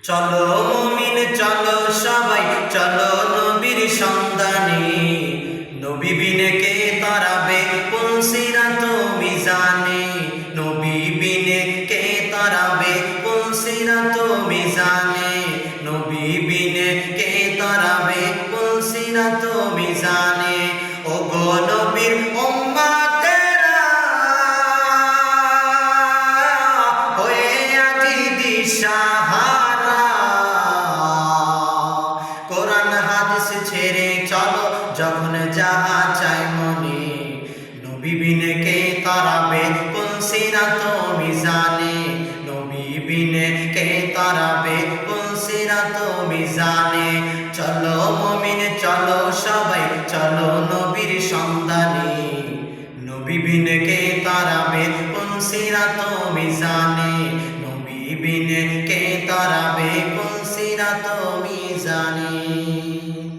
চলো মুমিন চলো সবাই চলো নবীর সন্ধানে, নবী বিনে কে তারাবে কোন সিরাত মিজানে, নবী বিনে কে তারাবে কোন সিরাত মিজানে, নবী বিনে কে তারাবে কোন সিরাত মিজানে। ও গো নবীর উম্মতেরা হয়ে আজি দিশাহারা, কোরআন হাদিস ছেড়ে চলো যখন যাহা চাই মনে, নবী বিনে কে তারাবে কোন সিরাত মিজানে, নবী বিনে কে তারাবে কোন সিরাত মিজানে। চলো মুমিন চলো সবাই চলো নবীর সন্ধানে, নবী বিনে কে তারাবে কোন সিরাত মিজানে, নবী বিনে কে তারাবে কোন সিরাত মিজানে।